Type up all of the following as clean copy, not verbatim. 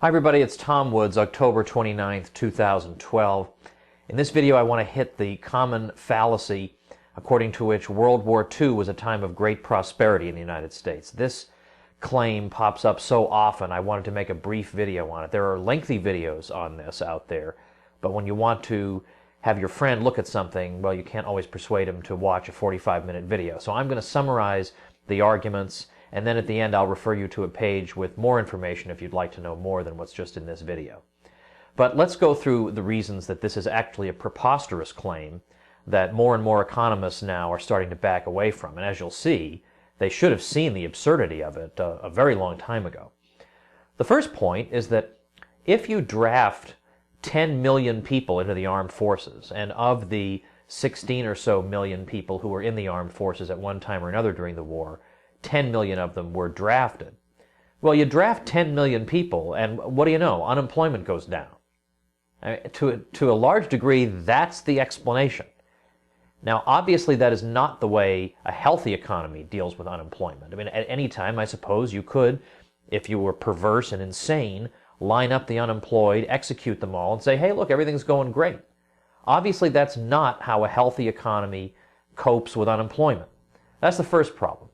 Hi everybody, it's Tom Woods, October 29th, 2012. In this video I want to hit the common fallacy according to which World War II was a time of great prosperity in the United States. This claim pops up so often I wanted to make a brief video on it. There are lengthy videos on this out there, but when you want to have your friend look at something, well, you can't always persuade him to watch a 45-minute video. So I'm going to summarize the arguments, and then at the end I'll refer you to a page with more information if you'd like to know more than what's just in this video. But let's go through the reasons that this is actually a preposterous claim that more and more economists now are starting to back away from. And as you'll see, they should have seen the absurdity of it a very long time ago. The first point is that if you draft 10 million people into the armed forces, and of the 16 or so million people who were in the armed forces at one time or another during the war, 10 million of them were drafted. Well, you draft 10 million people, and what do you know? Unemployment goes down. To a large degree, that's the explanation. Now, obviously, that is not the way a healthy economy deals with unemployment. I mean, at any time, I suppose you could, if you were perverse and insane, line up the unemployed, execute them all, and say, hey, look, everything's going great. Obviously, that's not how a healthy economy copes with unemployment. That's the first problem.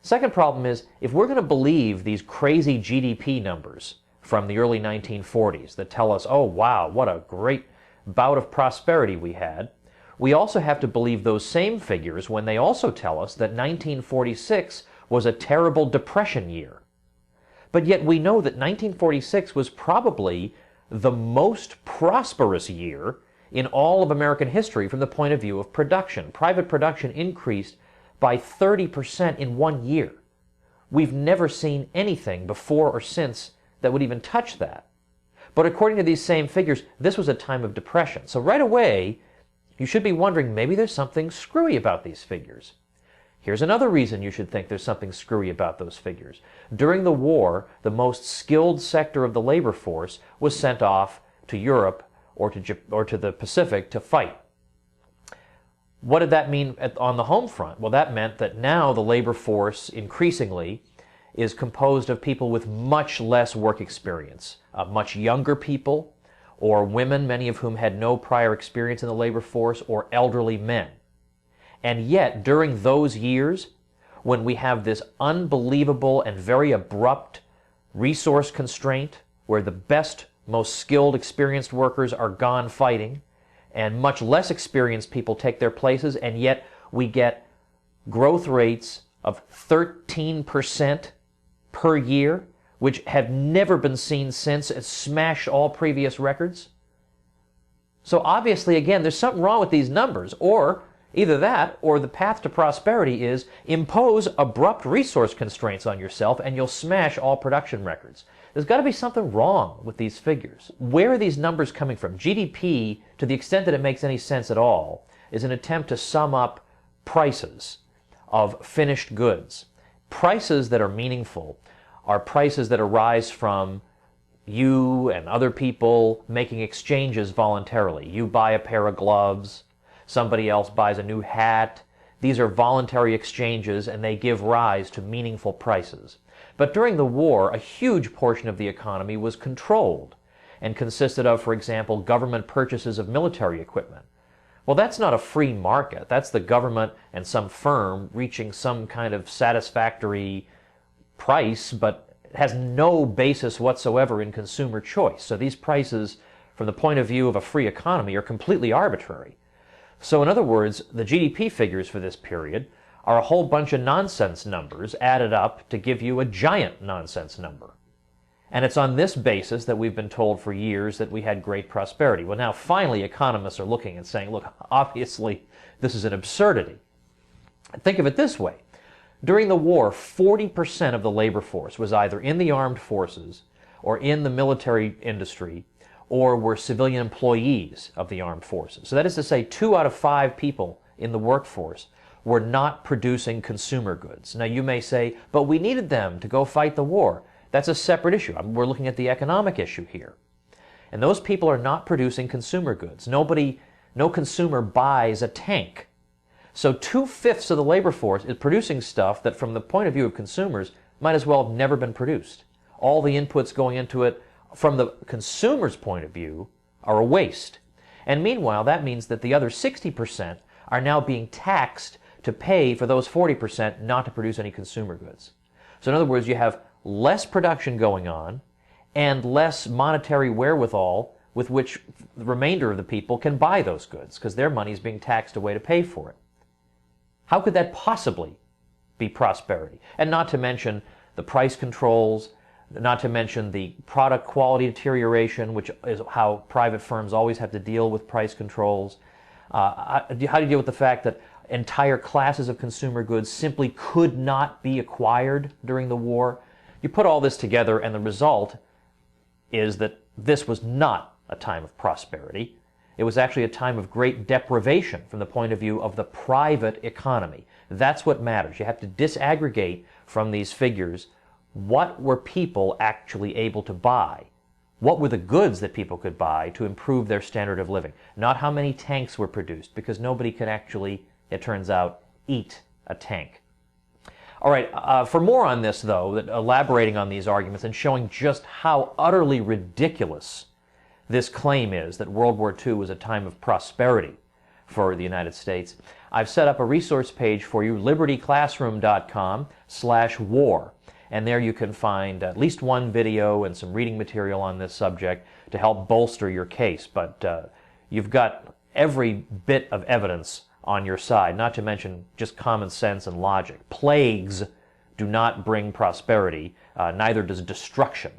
Second problem is, if we're going to believe these crazy GDP numbers from the early 1940s that tell us, oh, wow, what a great bout of prosperity we had, we also have to believe those same figures when they also tell us that 1946 was a terrible depression year. But yet we know that 1946 was probably the most prosperous year in all of American history from the point of view of production. Private production increased by 30% in 1 year. We've never seen anything before or since that would even touch that. But according to these same figures, this was a time of depression. So right away, you should be wondering, maybe there's something screwy about these figures. Here's another reason you should think there's something screwy about those figures. During the war, the most skilled sector of the labor force was sent off to Europe or to the Pacific to fight. What did that mean on the home front? Well, that meant that now the labor force increasingly is composed of people with much less work experience, much younger people, or women, many of whom had no prior experience in the labor force, or elderly men. And yet, during those years, when we have this unbelievable and very abrupt resource constraint, where the best, most skilled, experienced workers are gone fighting, and much less experienced people take their places, and yet we get growth rates of 13% per year, which have never been seen since. It smashed all previous records. So obviously, again, there's something wrong with these numbers, or either that, or the path to prosperity is impose abrupt resource constraints on yourself and you'll smash all production records. There's got to be something wrong with these figures. Where are these numbers coming from? GDP, to the extent that it makes any sense at all, is an attempt to sum up prices of finished goods. Prices that are meaningful are prices that arise from you and other people making exchanges voluntarily. You buy a pair of gloves, somebody else buys a new hat. These are voluntary exchanges, and they give rise to meaningful prices. But during the war, a huge portion of the economy was controlled and consisted of, for example, government purchases of military equipment. Well, that's not a free market. That's the government and some firm reaching some kind of satisfactory price, but it has no basis whatsoever in consumer choice. So these prices, from the point of view of a free economy, are completely arbitrary. So in other words, the GDP figures for this period are a whole bunch of nonsense numbers added up to give you a giant nonsense number. And it's on this basis that we've been told for years that we had great prosperity. Well, now finally economists are looking and saying, look, obviously this is an absurdity. Think of it this way. During the war, 40% of the labor force was either in the armed forces or in the military industry or were civilian employees of the armed forces. So that is to say, 2 out of 5 people in the workforce were not producing consumer goods. Now you may say, but we needed them to go fight the war. That's a separate issue. We're looking at the economic issue here. And those people are not producing consumer goods. No consumer buys a tank. So 2/5 of the labor force is producing stuff that from the point of view of consumers might as well have never been produced. All the inputs going into it from the consumer's point of view, are a waste. And meanwhile, that means that the other 60% are now being taxed to pay for those 40% not to produce any consumer goods. So in other words, you have less production going on and less monetary wherewithal with which the remainder of the people can buy those goods, because their money is being taxed away to pay for it. How could that possibly be prosperity? And not to mention the price controls, not to mention the product quality deterioration, which is how private firms always have to deal with price controls. How do you deal with the fact that entire classes of consumer goods simply could not be acquired during the war? You put all this together, and the result is that this was not a time of prosperity. It was actually a time of great deprivation from the point of view of the private economy. That's what matters. You have to disaggregate from these figures what were people actually able to buy. What were the goods that people could buy to improve their standard of living? Not how many tanks were produced, because nobody can actually, it turns out, eat a tank. All right, for more on this, though, elaborating on these arguments and showing just how utterly ridiculous this claim is that World War II was a time of prosperity for the United States, I've set up a resource page for you, libertyclassroom.com/war. And there you can find at least one video and some reading material on this subject to help bolster your case. But you've got every bit of evidence on your side, not to mention just common sense and logic. Plagues do not bring prosperity, neither does destruction.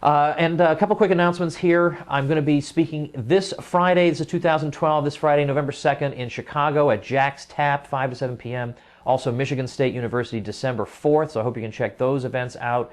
And a couple quick announcements here. I'm going to be speaking this Friday, this is 2012, this Friday, November 2nd, in Chicago at Jack's Tap, 5 to 7 p.m. Also, Michigan State University, December 4th, so I hope you can check those events out.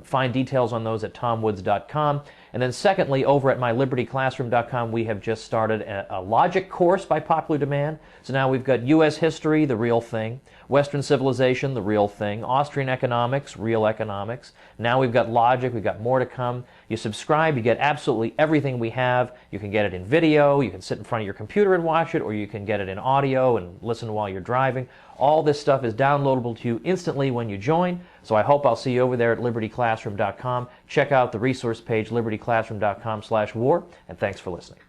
Find details on those at tomwoods.com. And then secondly, over at mylibertyclassroom.com, we have just started a logic course by popular demand. So now we've got U.S. history, the real thing, Western civilization, the real thing, Austrian economics, real economics. Now we've got logic, we've got more to come. You subscribe, you get absolutely everything we have. You can get it in video, you can sit in front of your computer and watch it, or you can get it in audio and listen while you're driving. All this stuff is downloadable to you instantly when you join, so I hope I'll see you over there at libertyclassroom.com. Check out the resource page, libertyclassroom.com/war, and thanks for listening.